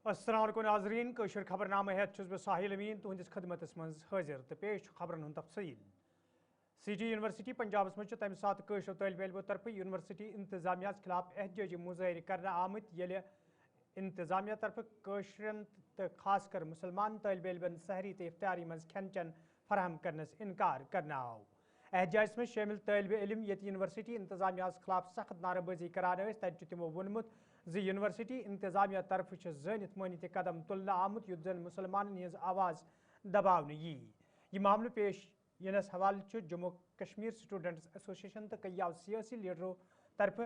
अस्सलाम वालेकुम नाज़रीन कशर खबरनामे हेत छुस बह साहिल अमीन तुहंदिस खदमतस मज हाजिर तो पेश खबरन हुंद तफसील। सिटी यूनिवर्सिटी पंजाबस मज तमि सात कशर तलब इलमो तरफ यूनिवर्सिटी इंतजामिया खिलाफ एहतजाजी मुजाहरे करने आमत येले इंतजामिया तरफ कशरन तो खासकर मुसलमान तलब इलमन सहरी तो इफ्तारी मज खन चन फराहम करनस इनकार करना आव। एहतजाज में शामिल तलब इलम ये यूनिवर्सिटी इंतजामिया खिलाफ सख्त नारेबाजी करान तब तमो वोनमुत यूनिवर्सिटी इंतजामिया तरफ जनित मानित कदम तुलना आमुत युद्ध जन मुसलमान हज आवाज़ दबावन यह मामल पेश यनस हवाले जम्मू कश्मीर स्टूडेंट्स एसोसिएशन तो कई सियासी लीडरों तरफ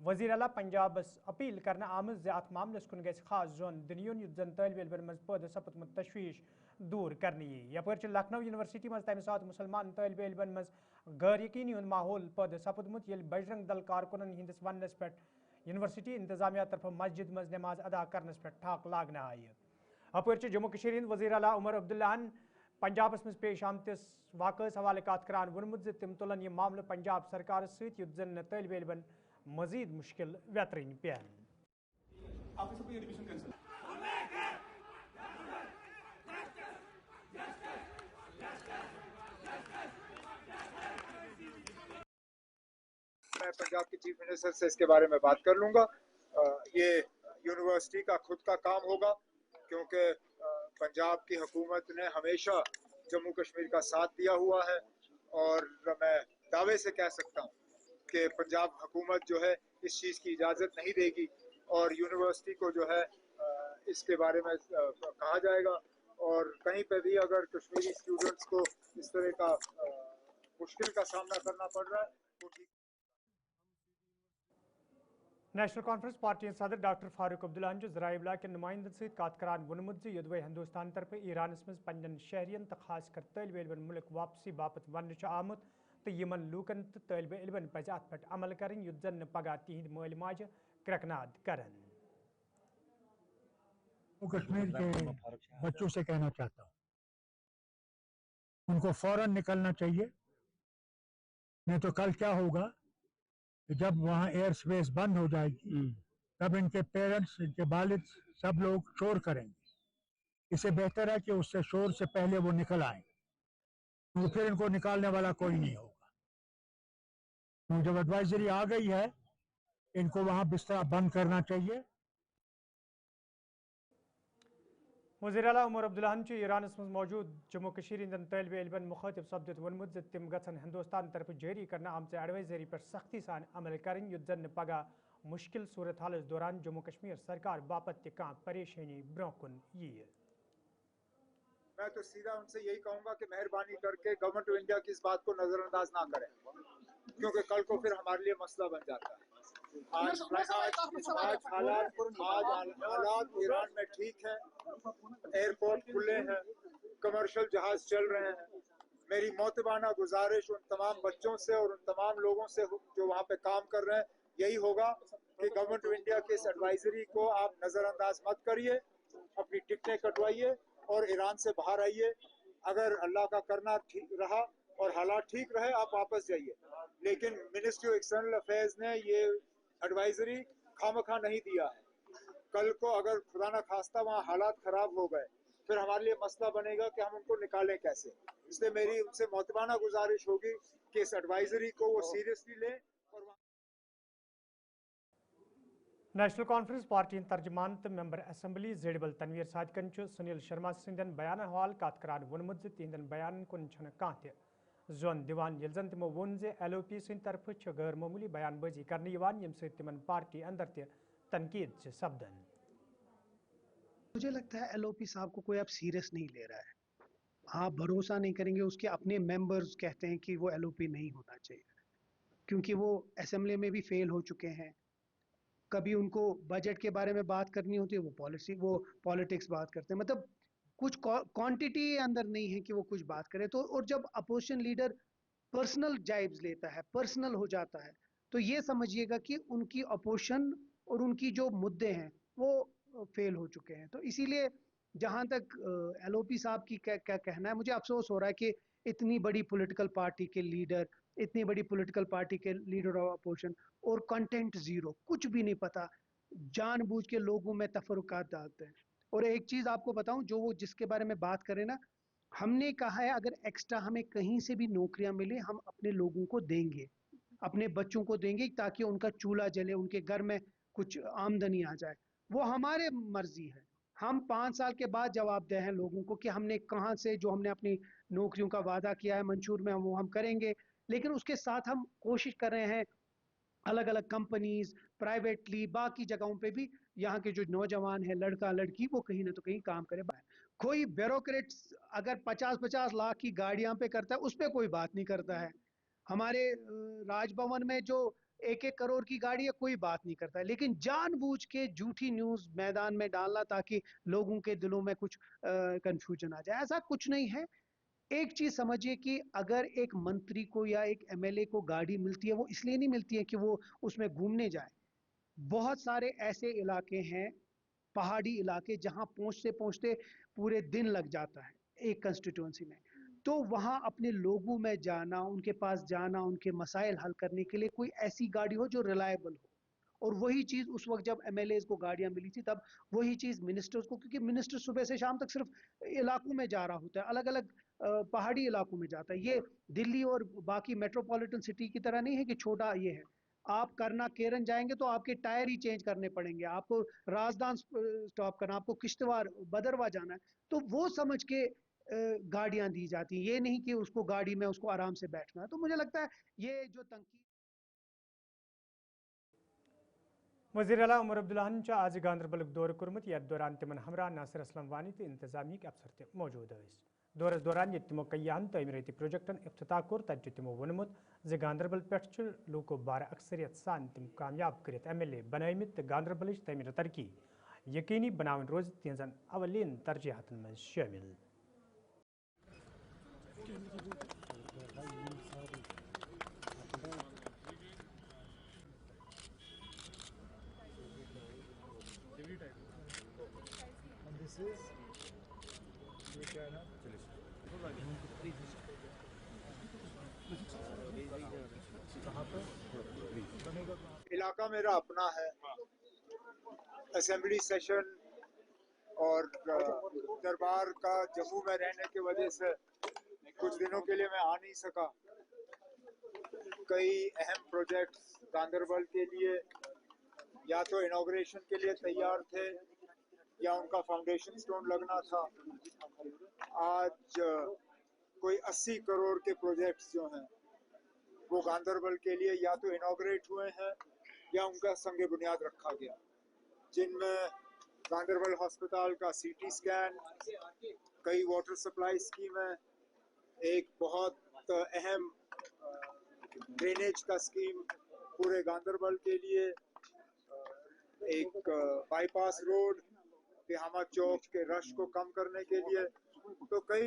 वज़ीर अला पंजाबस अपील करना आमत ज अत मामलस कुन गस खास जोन दिन युद्ध जन तलब इलमन मज पैदा सपदमुत तशवीश दूर करने यपर लखनऊ यूनिवर्सिटी मज तमि सात मुसलमान तलब इलमन मज गैर यकीनी हुंद माहौल पैदा सपदमुत येल बजरंग दल कारकुनन हिंदिस वनस पे यूनिवर्सिटी इंतजामिया तरफ मस्जिद मज नमाज अदा करनस पे ठाक लागना आय। अपर जम्मू कश्मीर वज़ीर अला उमर अब्दुल्लाहन पंजाबस मज पेश आमतिस वाक़स हवाले कत करान वोनमुत ज तिम तुलन यह मामल पंजाब सरकार सत युद्ध जन तलब इलमन मजीद मुश्किल व्यतरन पेन। मैं पंजाब के चीफ मिनिस्टर से इसके बारे में बात कर लूँगा। ये यूनिवर्सिटी का खुद का काम होगा क्योंकि पंजाब की हुकूमत ने हमेशा जम्मू कश्मीर का साथ दिया हुआ है और मैं दावे से कह सकता हूँ कि पंजाब हुकूमत जो है इस चीज़ की इजाज़त नहीं देगी और यूनिवर्सिटी को जो है इसके बारे में कहा जाएगा और कहीं पर भी अगर कश्मीरी स्टूडेंट्स को इस तरह का मुश्किल का सामना करना पड़ रहा है वो ठीक। नेशनल कॉन्फ्रेंस पार्टी सदर डॉक्टर फारूक अब्दुल्लाहन ज़राए इब्लाग के नुमाइंदन सहित कत करान वोनमुत युद्ध हिंदुस्तान तरफ ईरानस मज पन्न शहरियन तो खास कर तलब इलमन मुल्क वापसी बापत वन आमुत तो यमन लूकन तो तलब इलमन पज अत पे अमल कर युद्ध जन पगह तिहद माल माज क्रकनाद करन। कश्मीर के बच्चों से कहना चाहता हूँ उनको फौरन निकलना चाहिए, नहीं तो कल क्या होगा जब वहाँ एयर स्पेस बंद हो जाएगी तब इनके पेरेंट्स इनके वालिद सब लोग शोर करेंगे। इससे बेहतर है कि उससे शोर से पहले वो निकल आए, तो फिर इनको निकालने वाला कोई नहीं होगा। तो जब एडवाइजरी आ गई है इनको वहाँ बिस्तरा बंद करना चाहिए। वज़ीर आला उमर अब्दुल्लाहन ईरानस मज मौजूद जम्मू कश्मीर इंदन तलब इलमन मुखातिब सपदत वोनमुत ज तिम गन हिंदुस्तान तरफ जारी करना आमच एडवाइजरी पर सख्ती सान अमल करें युद्ध जन पगह मुश्किल सूरत हाल दौरान जम्मू कश्मीर सरकार बापत तह परेशानी ब्रोकुन यी। मैं तो सीधा उनसे यही कहूंगा कि मेहरबानी करके गवर्नमेंट ऑफ इंडिया की इस बात को नजरअंदाज ना करें क्योंकि कल को फिर हमारे लिए मसला बन जाता है। आज हालात ईरान में ठीक है, एयरपोर्ट खुले हैं, कमर्शियल जहाज चल रहे हैं। मेरी मोतबाना गुजारिश उन तमाम बच्चों से और उन तमाम लोगों से जो वहाँ पे काम कर रहे हैं यही होगा कि गवर्नमेंट ऑफ इंडिया की इस एडवाइजरी को आप नजरअंदाज मत करिए, अपनी टिकटें कटवाइए और ईरान से बाहर आइए। अगर अल्लाह का करना ठीक रहा और हालात ठीक रहे आप वापस जाइए, लेकिन मिनिस्ट्री ऑफ एक्सटर्नल अफेयर्स ने ये एडवाइजरी खामखा नहीं दिया है। कल को अगर खुदा ना खास्ता वहाँ हालात खराब हो गए फिर हमारे लिए मसला बनेगा कि हम उनको निकालें कैसे। इसलिए मेरी उनसे मोतबाना गुजारिश होगी कि इस एडवाइजरी को वो सीरियसली लें। नेशनल कॉन्फ्रेंस पार्टी तर्जमान तो मेंबर असम्बली जेडबल तनवीर सादिकन सुनील शर्मा सिंदन बयान हवाल कत करान वोनमुत तिहंदन बयान कुन कह जोन दिवान ये जन तमो वोन जे LOP सद तरफ गैर मामूली बयानबाजी करने यम तिमन पार्टी अंदर तनकीद सपदन। मुझे लगता है LOP साहब को कोई अब सीरियस नहीं ले रहा है। आप भरोसा नहीं करेंगे, उसके अपने मेंबर्स कहते हैं कि वो LOP नहीं होना चाहिए क्योंकि वो असेंबली में भी फेल हो चुके हैं। कभी उनको बजट के बारे में बात करनी होती है वो पॉलिटिक्स बात करते हैं, मतलब कुछ क्वांटिटी अंदर नहीं है कि वो कुछ बात करे। तो और जब अपोजिशन लीडर पर्सनल जाइब्स लेता है, पर्सनल हो जाता है, तो ये समझिएगा कि उनकी अपोजिशन और उनकी जो मुद्दे हैं वो फेल हो चुके हैं। तो इसीलिए जहां तक LOP साहब की क्या कहना है, मुझे अफसोस हो रहा है कि इतनी बड़ी पॉलिटिकल पार्टी के लीडर, इतनी बड़ी पॉलिटिकल पार्टी के लीडर ऑफ अपोजिशन और कंटेंट जीरो, कुछ भी नहीं पता, जानबूझ के लोगों में तफरुकात डालते हैं और एक चीज़ आपको बताऊं, जो वो जिसके बारे में बात करें ना, हमने कहा है अगर एक्स्ट्रा हमें कहीं से भी नौकरियां मिले हम अपने लोगों को देंगे, अपने बच्चों को देंगे, ताकि उनका चूल्हा जले, उनके घर में कुछ आमदनी आ जाए। वो हमारे मर्जी है, हम 5 साल के बाद जवाबदेह हैं लोगों को कि हमने कहाँ से जो हमने अपनी नौकरियों का वादा किया है मंशूर में वो हम करेंगे। लेकिन उसके साथ हम कोशिश कर रहे हैं अलग अलग कंपनीज, प्राइवेटली, बाकी जगहों पे भी यहाँ के जो नौजवान है, लड़का लड़की, वो कहीं ना तो कहीं काम करे। कोई ब्यूरोक्रेट अगर 50-50 लाख की गाड़ियां पे करता है, उस पर कोई बात नहीं करता है। हमारे राजभवन में जो 1-1 करोड़ की गाड़ी है, कोई बात नहीं करता है। लेकिन जानबूझ के झूठी न्यूज मैदान में डालना ताकि लोगों के दिलों में कुछ कंफ्यूजन आ जाए, ऐसा कुछ नहीं है। एक चीज समझिए कि अगर एक मंत्री को या एक एमएलए को गाड़ी मिलती है, वो इसलिए नहीं मिलती है कि वो उसमें घूमने जाए। बहुत सारे ऐसे इलाके हैं, पहाड़ी इलाके, जहां पहुंचते पहुंचते पूरे दिन लग जाता है एक कंस्टिट्यूंसी में। तो वहां अपने लोगों में जाना, उनके पास जाना, उनके मसाइल हल करने के लिए कोई ऐसी गाड़ी हो जो रिलायबल हो। और वही चीज उस वक्त जब एमएलए को गाड़ियां मिली थी, तब वही चीज मिनिस्टर्स को, क्योंकि मिनिस्टर सुबह से शाम तक सिर्फ इलाकों में जा रहा होता है, अलग अलग पहाड़ी इलाकों में जाता है। ये दिल्ली और बाकी मेट्रोपॉलिटन सिटी की तरह नहीं है कि छोटा ये है। आप करना केरन जाएंगे तो आपके टायर ही चेंज करने पड़ेंगे, आपको राजदान स्टॉप करना, आपको किश्तवाड़ बदरवा जाना है। तो वो समझ के गाड़ियां दी जाती हैं, ये नहीं कि उसको गाड़ी में उसको आराम से बैठना है। तो मुझे लगता है ये जो तंकीद वज़ीर आला उमर अब्दुल्लाहन आज गांदरबल दौर कोर्मुत, यथ दौरान तिमन हमरा नासिर असलम वानी तो इंतजामी अफसर ते मौजूद दौरस दौरान ये तिमो कयान तमीरती प्रोजेक्टन इफ्तिताह कोर, तत तिमो वोनमुत ज गांदरबल पे लूको बार अक्सरियत सान तिम कामयाब कर एमएलए बनमित गांदरबल तमीर तरक्की यकीनी बनावन रोज तिहन अवलिन तरजीहातन में शामिल। इलाका मेरा अपना है। असेंबली सेशन और दरबार का जम्मू में रहने की वजह से कुछ दिनों के लिए मैं आ नहीं सका। कई अहम प्रोजेक्ट्स गांदरबल के लिए या तो इनॉग्रेशन के लिए तैयार थे या उनका फाउंडेशन स्टोन लगना था। आज कोई 80 करोड़ के प्रोजेक्ट्स जो हैं वो गांदरबल के लिए या तो इनॉग्रेट हुए हैं या उनका संग बुनियाद रखा गया, जिनमें गांदरबल हॉस्पिटल का सीटी स्कैन, कई वाटर सप्लाई स्कीमें, एक बहुत अहम ड्रेनेज का स्कीम पूरे गांदरबल के लिए, एक बाईपास रोड तिहामा चौक के रश को कम करने के लिए। तो कई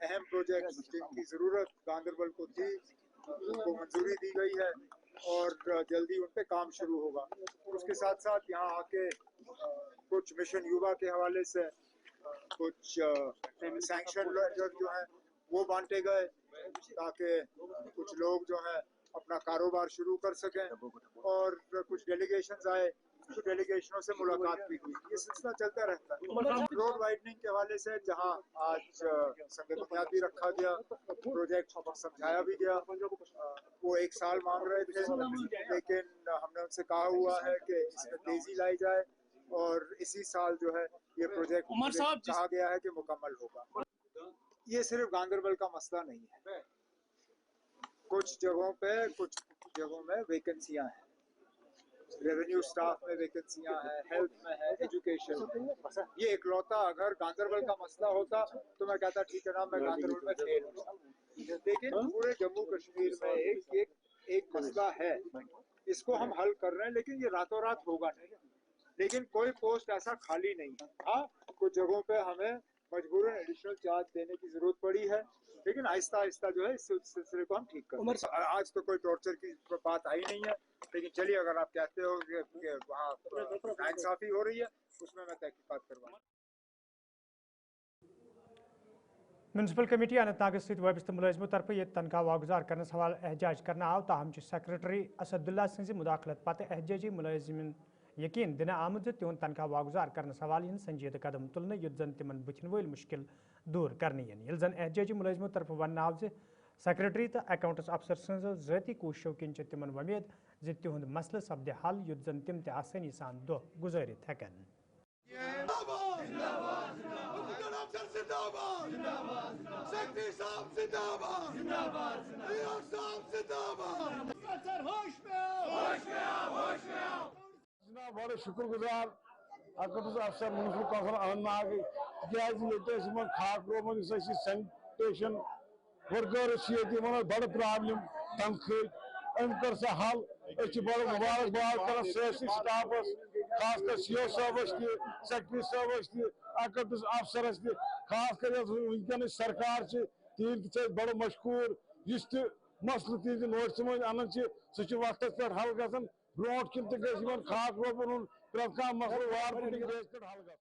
अहम प्रोजेक्ट्स जिनकी ज़रूरत गांदरबल को थी उनको मंजूरी दी गई है और जल्दी उन पे काम शुरू होगा। उसके साथ साथ यहाँ आके कुछ मिशन युवा के हवाले से कुछ सैंक्शन लेटर जो हैं वो बांटे गए ताकि कुछ लोग जो हैं अपना कारोबार शुरू कर सकें, और कुछ डेलीगेशंस आए तो डेलीगेशनों से मुलाकात भी हुई। ये सिलसिला चलता रहता है। रोड वाइडनिंग के हवाले से जहां आज संग बुनियाद भी रखा गया, प्रोजेक्ट समझाया भी गया, वो 1 साल मांग रहे थे, लेकिन हमने उनसे कहा हुआ है कि इसमें तेजी लाई जाए और इसी साल जो है ये प्रोजेक्ट कहा गया है कि मुकम्मल होगा। ये सिर्फ गांदरबल का मसला नहीं है, कुछ जगहों में वैकेंसियां हैं, रेवेन्यू स्टाफ में वैकेंसियां हैं, हेल्थ में है, एजुकेशन में। ये इकलौता अगर गांदरबल का मसला होता तो मैं कहता ठीक है ना, मैं गांदरबल में खेल रहा हूँ। लेकिन पूरे जम्मू कश्मीर में एक मसला है, इसको हम हल कर रहे हैं, लेकिन ये रातों रात होगा नहीं। लेकिन कोई पोस्ट ऐसा खाली नहीं है। हाँ, कुछ जगहों पे हमें मजबूरन एडिशनल चार्ज देने की जरूरत पड़ी है, लेकिन आहिस्ता आहिस्ता जो है इस सिलसिले को हम ठीक कर। आज तो कोई टॉर्चर की बात आई नहीं है, लेकिन चलिए अगर आप कहते हो कि वहाँ नाइंसाफी हो रही है, उसमें मैं तहकीकात करवाऊँ। म्यूनसिपल कमेटी अनंतनाग स्थित वाबस्त मुलाजिमों तरफ यह तनख्वाह वागुजार करने हवाले एहजाज करना आव, ताहम सेक्रेटरी असदुल्ला सज मुदाखलत पत एहजाजी मुलाजिमिन यकीन दिन आमुद तिहद तनख्वाह वागुजार करने सवाल संजीद कदम तुलने युद्ध जन तिमन बुथन वल मुश्किल दूर करने यल जन एहतजाजी मुलजमों तरफ वन आव सेक्रेटरी तो अकाउंट्स अफसर सजो जती कोशिशों किन तिमन वमेद ज तिहद मसल सपद हल युद्ध जन तिम आसानी सान दो गुजारित हेकन। बड़े शुक्रगुजार अकाउंट्स अफसर म्यूनसिपल कौंसिल अनंतनाग तक खाक रोमन सैनिटेशन वर्कर्स बड़ प्रॉब्लम तनख्वाह अम कर सा हल बड़ मुबारकबाद कर सियासी स्टाफस खासकर CO साहबस सेक्रेटरी साहबस अकाउंट्स अफसरस खास कर वनकन सरकार तीन बड़ मशहूर इस मसल तीन नोटिस मज अनान सह वक्त पे हल ग ब्रोट किन खाक रोपन प्रत कह मसल वार हल ग।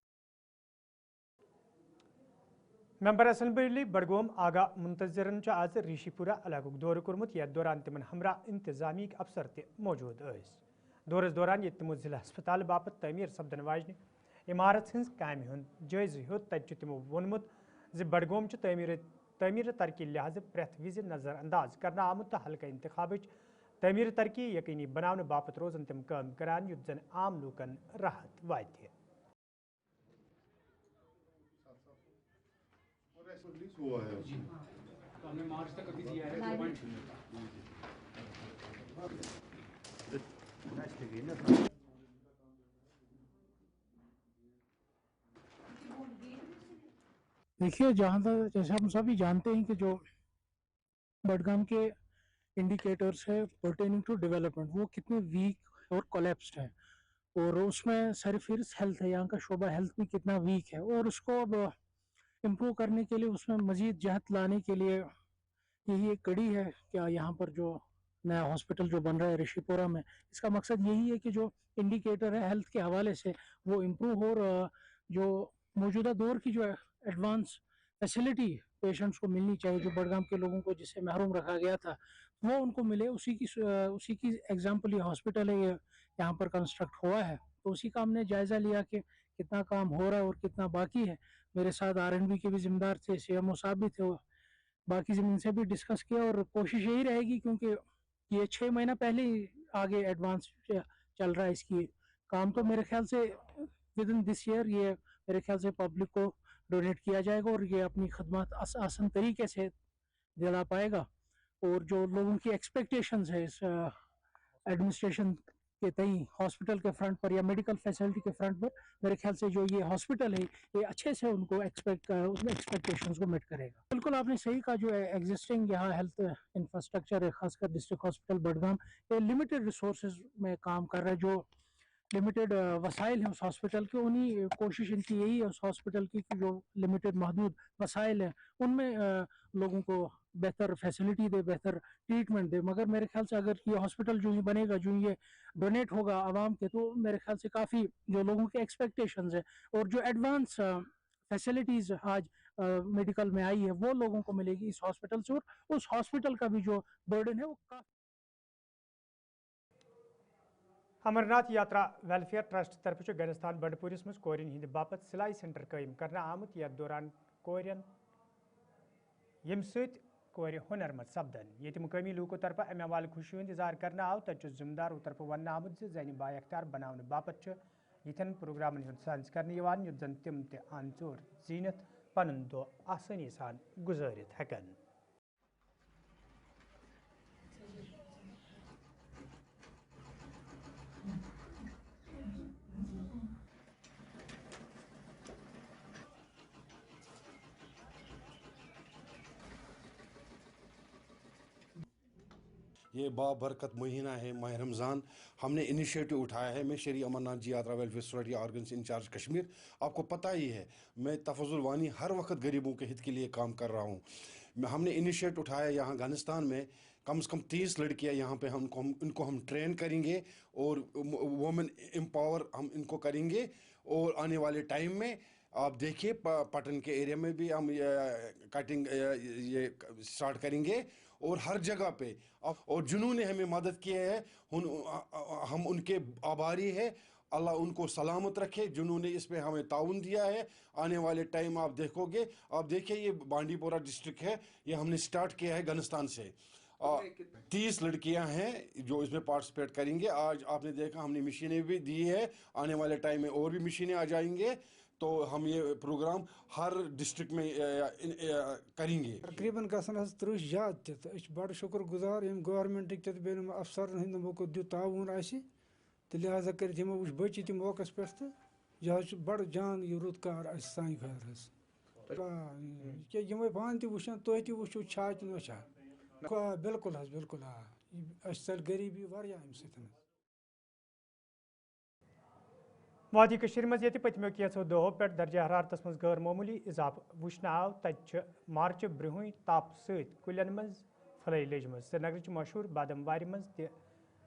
मेंबर असम्बली बडगोम आगा मुंतजरन आज ऋषिपुरा इलाक दौर कोर्मुत यथ दौरान तिमन हमरा इंतजामी अफसर मौजूद दौरस दौरान ये तिमो जिला अस्पताल बापत तमीर सपदन वाजन इमारत हज काम हुंद जायज़ हेत तत तिमो वोनमुत ज बडगोम तमीर तरक्की लिहाज प्रेथ विज नजर अंदाज करना आमुत तो हल्का इंतखाब तमीर तरक्की यकीनी बनाने बापत रोजन तिम काम करान युद्ध जन आम लूकन राहत वात। देखिए, जहाँ तक जैसे हम सभी जानते हैं कि जो बडगाम के इंडिकेटर्स है पर्टेनिंग टू डेवलपमेंट वो कितने वीक और कोलैप्स्ड है और उसमें सरफिरस हेल्थ है, यहाँ का शोबा हेल्थ भी कितना वीक है और उसको अब इम्प्रूव करने के लिए उसमें मजीद जहत लाने के लिए यही एक कड़ी है। क्या यहाँ पर जो नया हॉस्पिटल जो बन रहा है ऋषिपुरा में, इसका मकसद यही है कि जो इंडिकेटर है हेल्थ के हवाले से वो इम्प्रूव हो और जो मौजूदा दौर की जो एडवांस फैसिलिटी पेशेंट्स को मिलनी चाहिए, जो बडगाम के लोगों को जिससे महरूम रखा गया था वो उनको मिले, उसी की एग्जाम्पल ये हॉस्पिटल है, ये यहाँ पर कंस्ट्रक्ट हुआ है। तो उसी का हमने जायज़ा लिया कि कितना काम हो रहा है और कितना बाकी है। मेरे साथ R&B के भी जिम्मेदार थे, CMO साहब भी थे, बाकी ज़मीन से भी डिस्कस किया और कोशिश यही रहेगी क्योंकि ये 6 महीना पहले ही आगे एडवांस चल रहा है। इसकी काम तो मेरे ख्याल से विद इन दिस ईयर ये मेरे ख्याल से पब्लिक को डोनेट किया जाएगा और ये अपनी खदमात आसान तरीके से दिला पाएगा। और जो लोगों की एक्सपेक्टेशंस है इस एडमिनिस्ट्रेशन के तई हॉस्पिटल के फ्रंट पर या मेडिकल फैसिलिटी के फ्रंट पर, मेरे ख्याल से जो ये हॉस्पिटल है ये अच्छे से उनको उसमें एक्सपेक्टेशंस को मीट करेगा। बिल्कुल आपने सही कहा, जो एग्जिस्टिंग यहाँ हेल्थ इंफ्रास्ट्रक्चर है खासकर डिस्ट्रिक्ट हॉस्पिटल बडगाम ये लिमिटेड रिसोर्सेज में काम कर रहा है। जो लिमिटेड वसाइल हैं उस हॉस्पिटल के, उन्हीं कोशिश इनकी यही है उस हॉस्पिटल की कि जो लिमिटेड महदूद वसाइल हैं उनमें लोगों को बेहतर फैसिलिटी दे, बेहतर ट्रीटमेंट दे। मगर मेरे ख्याल से अगर ये हॉस्पिटल जो ही बनेगा, जो ये डोनेट होगा आवाम के, तो मेरे ख्याल से काफ़ी जो लोगों के एक्सपेक्टेशंस है और जो एडवांस फैसिलिटीज़ आज मेडिकल में आई है वो लोगों को मिलेगी इस हॉस्पिटल से और उस हॉस्पिटल का भी जो बर्डन है वो काफ़ी। अमरनाथ यात्रा वेलफेयर ट्रस्ट तरफ गणस्थान बंडपुरिस मज कोरिन हिंद बापत सिलाई सेंटर कायम करना आमुत यथ दौरान कोरियन यम सत कोर हुनरमंद सपदन ये मुकामी लूको तरफ अमे हवाले खुशी हूं इजहार करना आव तथ जिम्मेदारों तरफ वन आमुत जन बाख्तियार बनाने बापत यथन प्रोग्रामन हुंद सांझ करने युद्ध जन तिम तोर जीनत पन दो आसानी सान गुजारित हेकन। ये बाबरकत महीना है माह रमज़ान, हमने इनिशिएटिव उठाया है। मैं Shri Amarnath ji Yatra welfare society organisation in charge Kashmir, आपको पता ही है मैं तफज़ुल वानी हर वक्त गरीबों के हित के लिए काम कर रहा हूँ। हमने इनिशिएटिव उठाया यहाँ घनस्तान में कम से कम 30 लड़कियाँ यहाँ पे इनको हम ट्रेन करेंगे और वुमेन एम्पावर हम इनको करेंगे। और आने वाले टाइम में आप देखिए पटन के एरिया में भी हम कटिंग ये स्टार्ट करेंगे और हर जगह पे। और जिन्होंने हमें मदद की है हम उनके आभारी है अल्लाह उनको सलामत रखे जिन्होंने इसमें हमें ताउन दिया है। आने वाले टाइम आप देखोगे, आप देखिए ये बांडीपोरा डिस्ट्रिक्ट है, ये हमने स्टार्ट किया है घनस्तान से। 30 लड़कियां हैं जो इसमें पार्टिसिपेट करेंगे। आज आपने देखा हमने मशीनें भी दी है, आने वाले टाइम में और भी मशीनें आ जाएंगे, तो हम ये प्रोग्राम हर डिस्ट्रिक्ट में करेंगे। तकरीबन गसन 30 ज्यादा तो बड़ शुक्र गुजार गवर्नमेंट बेन अफसर हमें दित ताउन तो लिहाजा कर वो बची तम मौका पे तो यह बड़ जान यह रुत कार सान खैर ये पान तुचान तुह तु छा नशा बिल्कुल बिल्कुल चल गरीबी वारिया अम सत। वादी कशीर मज ये पतमो कैसो दो पे दर्जा हरारतस मज गैर मामूली इजाफ वुचन आव तत मार्च ब्रुह ताप सलियन मज फलई लजम। श्रीनगर मशहूर बादम वारि मज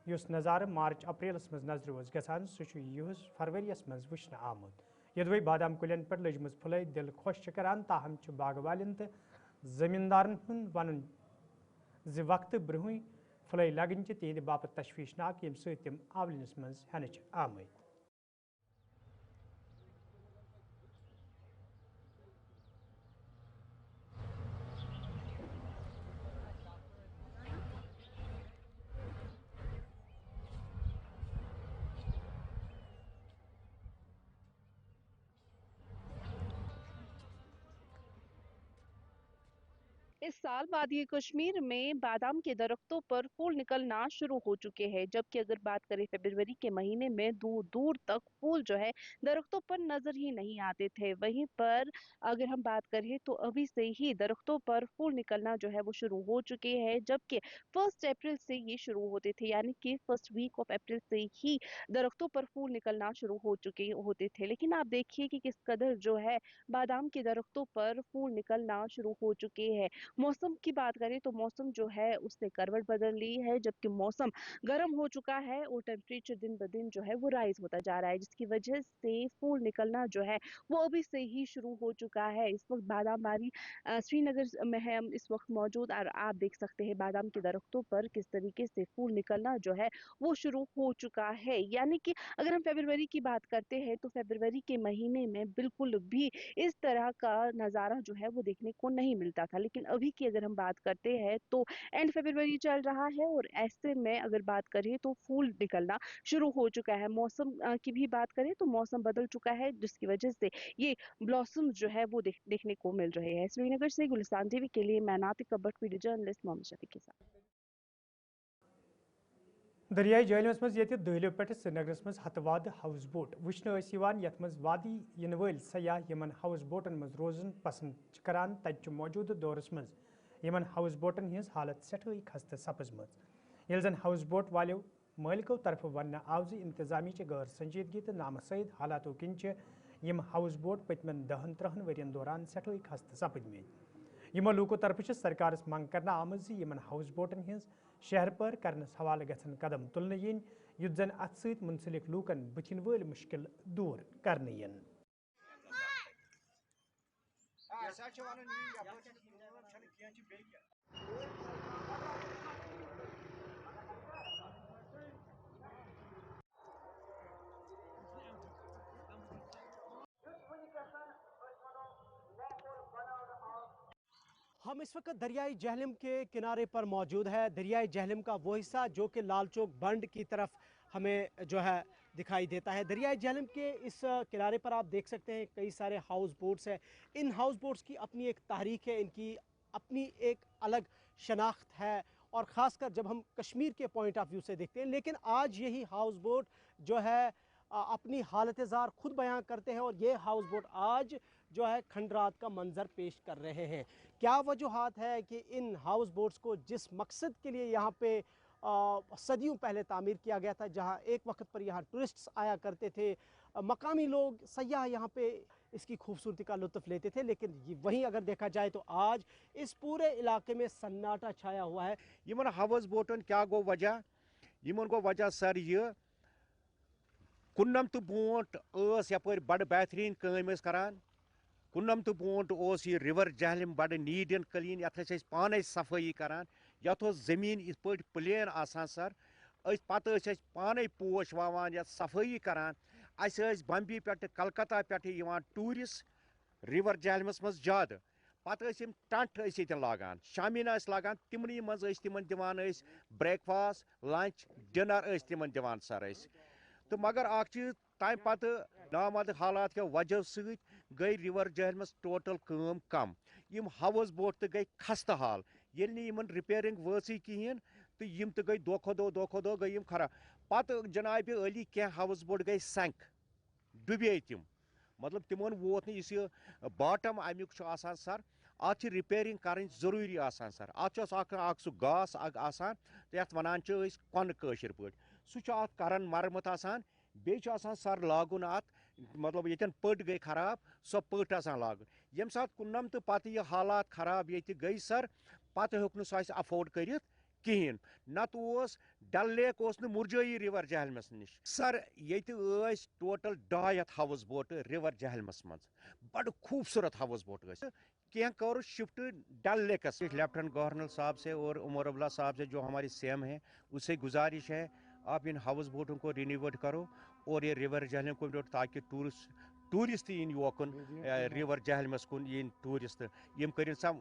युस नज़ार मार्च अप्रैलस मज नजर ओस गसान सह युस फरवरियस मज वुचन आमुत। यदवे बादाम कुलियन पर लजम फुल दिल खुश करान, ताहम बाग वालन तो जमींदारन हुंद वन ज वक्त ब्रुह फुल लगन तिहद बापत तशवीशनाक यम सम आवलनस मज हन आमद। इस साल वादी कश्मीर में बादाम के दरख्तों पर फूल निकलना शुरू हो चुके हैं, जबकि अगर बात करें फरवरी के महीने में दूर दूर तक फूल जो है दरख्तों पर नजर ही नहीं आते थे। वहीं पर अगर हम बात करें तो अभी से ही दरख्तों पर फूल निकलना जो है वो शुरू हो चुके हैं, जबकि 1 अप्रैल से ये शुरू होते थे, यानी कि फर्स्ट वीक ऑफ अप्रैल से ही दरख्तों पर फूल निकलना शुरू हो चुके होते थे। लेकिन आप देखिए कि किस कदर जो है बादाम के दरख्तों पर फूल निकलना शुरू हो चुके हैं। मौसम की बात करें तो मौसम जो है उसने करवट बदल ली है, जबकि मौसम गर्म हो चुका है और टेम्परेचर दिन ब दिन जो है वो राइज होता जा रहा है, जिसकी वजह से फूल निकलना जो है वो अभी से ही शुरू हो चुका है। इस वक्त बादाम बारी श्रीनगर में है इस वक्त मौजूद, और आप देख सकते हैं बादाम के दरख्तों पर किस तरीके से फूल निकलना जो है वो शुरू हो चुका है। यानी कि अगर हम फरवरी की बात करते हैं तो फरवरी के महीने में बिल्कुल भी इस तरह का नज़ारा जो है वो देखने को नहीं मिलता था, लेकिन अभी की अगर हम बात करते हैं तो एंड फरवरी चल रहा है और ऐसे में अगर बात करें तो फूल निकलना शुरू हो चुका है। मौसम की भी बात करें तो मौसम बदल चुका है, जिसकी वजह से ये ब्लॉसम जो है वो देखने को मिल रहे हैं। श्रीनगर से गुलिस्तान टीवी के लिए मैं नातिका भट्ट, वीडियो जर्नलिस्ट मोहम्मद शफी के साथ। दरियाई जहलमस मज ये दहलियों पे श्रीनगरस मज हतवाद हाउस बोट वुचन यथ मज वादी इन वल सयाह यमन हाउस बोटन मज रोजन पसंद करान, तत मौजूद दौरस मज यमन हाउस बोटन हज हालत सठई खस्त सपजम। ये जन हाउस बोट वालों मालिकों तरफ वन आव इंतजामी गैर संजीदगी तो नामसैद हालातों किन यम हाउस बोट पतमन 10-13 वरियन दौरान सठई खस्त सपदम। यमो लूकों तरफ सरकारस मंग करना आमज यमन हाउस बोटन हज शहर पर करनस हवाले गछन कदम तुलने यिन युत जन अत सत मुंसलिक लूकन बुथिन वल मुश्किल दूर करने यिन। हम इस वक्त दरियाई जहलम के किनारे पर मौजूद है। दरियाई जहलम का वो हिस्सा जो कि लाल चौक बंड की तरफ हमें जो है दिखाई देता है। दरियाई जहलम के इस किनारे पर आप देख सकते हैं कई सारे हाउस बोट्स हैं। इन हाउस बोट्स की अपनी एक तारीख है, इनकी अपनी एक अलग शनाख्त है, और ख़ासकर जब हम कश्मीर के पॉइंट ऑफ व्यू से देखते हैं। लेकिन आज यही हाउस बोट जो है अपनी हालत ज़ार खुद बयां करते हैं, और ये हाउस बोट आज जो है खंडरात का मंजर पेश कर रहे हैं। क्या वजूहात है कि इन हाउस बोट्स को जिस मकसद के लिए यहाँ पे सदियों पहले तामीर किया गया था, जहाँ एक वक्त पर यहाँ टूरिस्ट्स आया करते थे, मकामी लोग सयाह यहाँ पे इसकी खूबसूरती का लुत्फ़ लेते थे, लेकिन वहीं अगर देखा जाए तो आज इस पूरे इलाके में सन्नाटा छाया हुआ है। यमन हाउस बोटन क्या गो वजह, यमन गो वजह सर ये कुन्नम तो बोट यपर बड़ बेहतरीन काम करान, कुन्नम तो बोट ये रिवर जहलम बड़ नीट एंड क्लीन, ये पाने सफाई करान, ये जमीन इत पे प्लेन आसान सर, पत पाने पोश वावान या सफाई करान, بمبی پہ کلکتہ پہ ٹورسٹ ریور جہلمس مز زیادہ پتہ ٹنٹ یتن لاگان شامین لاگان تمنی مز تمن دان بریک فاسٹ لنچ ڈنر تمن دان سر تو مگر اخ چیز تمہ پتہ نامد حالات کے وجہ ست گئی ریور جہلمس ٹوٹل کم یم ہاؤس بوٹ تو گئی خستہ حال یل نمن ریپیرنگ وٲژٕے کہین تو یم تو گئی دۄہ کھۄتہٕ دۄہ گئی یم خراب پتہ جناب علی کینٛہہ ہاؤس بوٹ گئی سینک ڈُبے تم مطلب تمن ووت نہٕ یُس یہِ باٹم امیُک چھُ آسان سر اتھ چھِ ریپیرنگ کرٕنۍ ضروٗری آسان سر اتھ چھُ اکھ سُہ گاس آسان تہٕ یتھ ونان چھِ أسۍ کۄنہٕ کٲشِر پٲٹھۍ سُہ چھُ اتھ کران مرمت آسان بیٚیہِ چھُ آسان سر لاگُن اتھ مطلب ییٚتٮ۪ن پٔٹ گئی خراب سۄ پٔٹ آسان لاگُن ییٚمہِ ساتہٕ کُننم تہٕ پتہٕ یہِ حالات خراب ییٚتہِ گٔے سر پتہٕ ہیوٚک نہٕ سُہ اسہِ افٲرڈ کٔرِتھ کہین نتہٕ اوس ڈل لیک اوس نہٕ مُرجٲیی ریور جہلمس نِش سر ییٚتہِ ٲسۍ ٹوٹل 200 ہاؤس بوٹ ریور جہلمس منٛز بڑٕ خوٗبصوٗرت ہاؤس بوٹ ٲسۍ کینٛہہ کوٚر شفٹ ڈل لیکس لیفٹنٹ گورنر صاحب سے اور عمر عبداللہ صاحب سے جو ہمارے سی ایم ہیں اس سے گزارش ہے آپ ان ہاؤس بوٹوں کو رینیویٹ کرو اور یہ ریور جہلم کو تاکہ ٹورسٹ ین یوکن ریور جہلمس کن ین ٹورسٹ یم کرن سا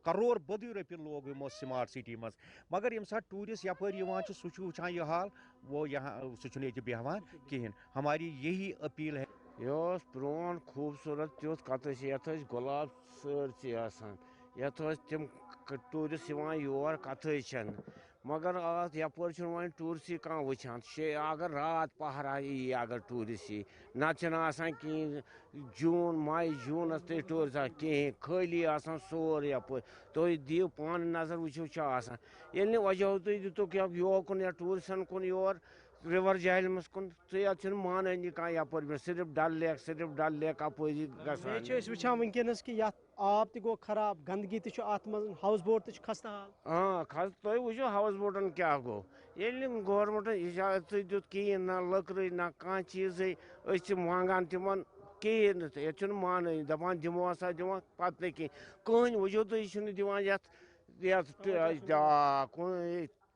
کرور بودی رۄپیہِ لوگ یمو سمارٹ سٹی مز مگر یم سات ٹورسٹ یپٲرۍ یوان چھُ سُہ چھُ وٕچھان یہ حال وہ یہاں سُہ چھُنہٕ ییٚتہِ بیٚہوان کہیٖنۍ ہماری یہی اپیل ہے یہ پرون خوبصورت تیُتھ کتھ یتھ گۄلاب سٲرسٕے آسان یتھ تم ٹورسٹ یوان یور کتھے چھنہٕ مگر ات یپٲرۍ چھُنہٕ وۄنۍ ٹورسٹٕے کانٛہہ وٕچھان اگر رات پہرا یی اگر ٹورسٹ یی نتہٕ چھنہٕ آسان کِہیٖنۍ جوٗن ماے جوٗنس تہِ ٹورسٹ کِہیٖنۍ خٲلی آسان سورُے یپٲرۍ تُہۍ دِیِو پانہٕ نظر وٕچھِو چھُ آسان ییٚلہِ نہٕ وجہ تُہۍ دِتُکھ یوکُن یا ٹورسٹن کُن یور ریور جہلمس کُن تُہۍ اتھ چھُنہٕ مانٲنی کانٛہہ یپٲرۍ صرف ڈل لیک اپٲری گژھان بیٚیہِ چھِ أسۍ وٕچھان وٕنکیٚنس کہِ یتھ آب تہِ گوٚو خراب گندگی تہِ چھُ اتھ منٛز ہاؤس بوٹ تہِ چھُ خستہٕ حال تُہۍ وٕچھِو ہاؤس بوٹن کیٛاہ گوٚو ییٚلہِ نہٕ گورمنٹن اجازتٕے دیُت کِہیٖنۍ نہ لٔکرٕے نہ کانٛہہ چیٖزٕے أسۍ چھِ منٛگان تِمن کِہیٖنۍ نہٕ تہٕ ییٚتہِ چھُنہٕ مانٲنی دپان دِمو ہسا دِمو پتہٕ نہٕ کینٛہہ کٕہٕنۍ وجوٗدٕے چھُنہٕ دِوان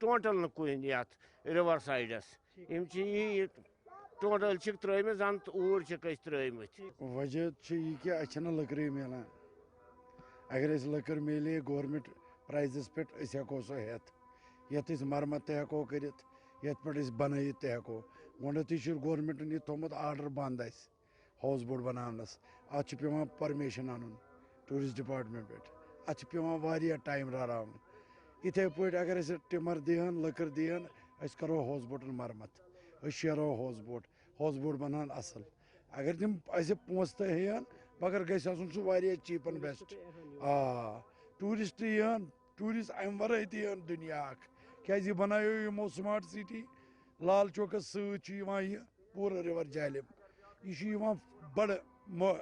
ٹوٹل نہٕ کُنہِ یتھ رِور سایڈس یِم چھِ یی ٹوٹل چھِکھ ترٲومٕتۍ زن اوٗرۍ چھِکھ أسۍ ترٲومٕتۍ وجہ چھُ یہِ کہِ اَسہِ چھَنہٕ لٔکرٕے میلان اگر اَسہِ لٔکٕر میلے گورمنٹ پرایزس پٮ۪ٹھ أسۍ ہٮ۪کو سۄ ہٮ۪تھ یتھ أسۍ مرمت تہِ ہٮ۪کو کٔرِتھ یتھ پٮ۪ٹھ أسۍ بنٲیِتھ تہِ ہٮ۪کو گۄڈنٮ۪تھٕے چھُ گورمنٹن یہِ تھوٚومُت آرڈر بنٛد اَسہِ ہاؤس بوٹ بناونس اتھ چھُ پیٚوان پٔرمِشن انُن ٹوٗرسٹ ڈپارٹمنٹ پٮ۪ٹھ اتھ چھُ پیٚوان واریاہ ٹایم راوُن یِتھے پٲٹھۍ اگر اَسہِ ٹِمر دِہن لٔکٕر دِہن أسۍ کرو ہاؤس بوٹن مرمت أسۍ شیرو ہاؤس بوٹ بنان اصل اگر تِم اَسہِ پونٛسہٕ تہِ ہیٚیَن مگر گژھِ آسُن سُہ واریاہ چیٖپ اینڈ بیسٹ ٹوٗرسٹ یِہن ٹوٗرسٹ امہِ ورٲے تہِ یِہن دُنیا اکھ کیازِ یہِ بنایو یِمو سمارٹ سٹی لال چوکس سۭتۍ چھُ یِوان یہِ پوٗرٕ ریور جہلم یہِ چھُ یِوان بڑٕ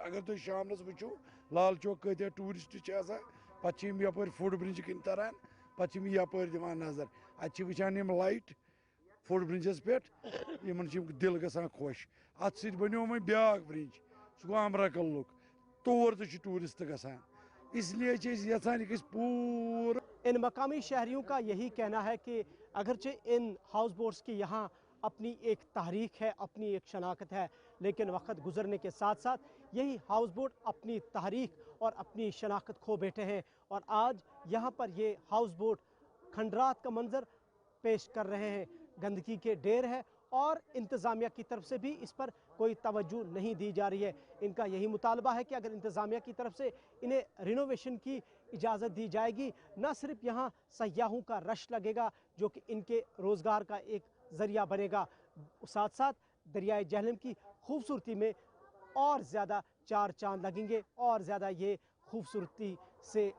اگر تُہۍ شامنس وٕچھِو لال چوک کۭتیاہ ٹوٗرسٹ چھِ آسان پتہٕ چھِ یِم یپٲرۍ فُڈ برٛج کِنۍ تران پتہٕ چھِ یِم یپٲرۍ دِوان نظر اتہِ چھِ وٕچھان یِم لایٹ فُڈ برٛجس پٮ۪ٹھ یِمن چھِ دِل گژھان خۄش اتھ سۭتۍ بنیو وۄنۍ بیٛاکھ برٛج سُہ گوٚو امرکل لُک تور تہِ چھِ ٹوٗرسٹ گژھان اس لیے چھِ أسۍ یژھان یہِ گژھِ پوٗرٕ ان مقامی شہریوں کا یہی کہنا ہے کہ اگرچہ ان ہاؤس بوٹس کی یہاں اپنی ایک تاریخ ہے اپنی ایک شناخت ہے لیکن وقت گزرنے کے ساتھ ساتھ یہی ہاؤس بوٹ اپنی تاریخ اور اپنی شناخت کھو بیٹھے ہیں اور آج یہاں پر یہ ہاؤس بوٹ کھنڈرات کا منظر پیش کر رہے ہیں گندگی کے ڈھیر ہے اور انتظامیہ کی طرف سے بھی اس پر کوئی توجہ نہیں دی جا رہی ہے ان کا یہی مطالبہ ہے کہ اگر انتظامیہ کی طرف سے انہیں رینوویشن کی اجازت دی جائے گی نہ صرف یہاں سیاحوں کا رش لگے گا جو کہ ان کے روزگار کا ایک ذریعہ بنے گا ساتھ ساتھ دریائے جہلم کی خوبصورتی میں اور زیادہ چار چاند لگیں گے اور زیادہ یہ خوبصورتی سے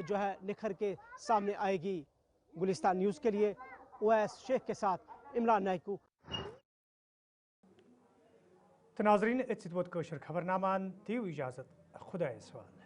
جو ہے نکھر کے سامنے آئے گی گلستان نیوز کے لیے اویس شیخ کے ساتھ عمران نائکو ناظرین اتھ ووت کٲشُر خبرنامہ دیو اجازت خدایس حوالہ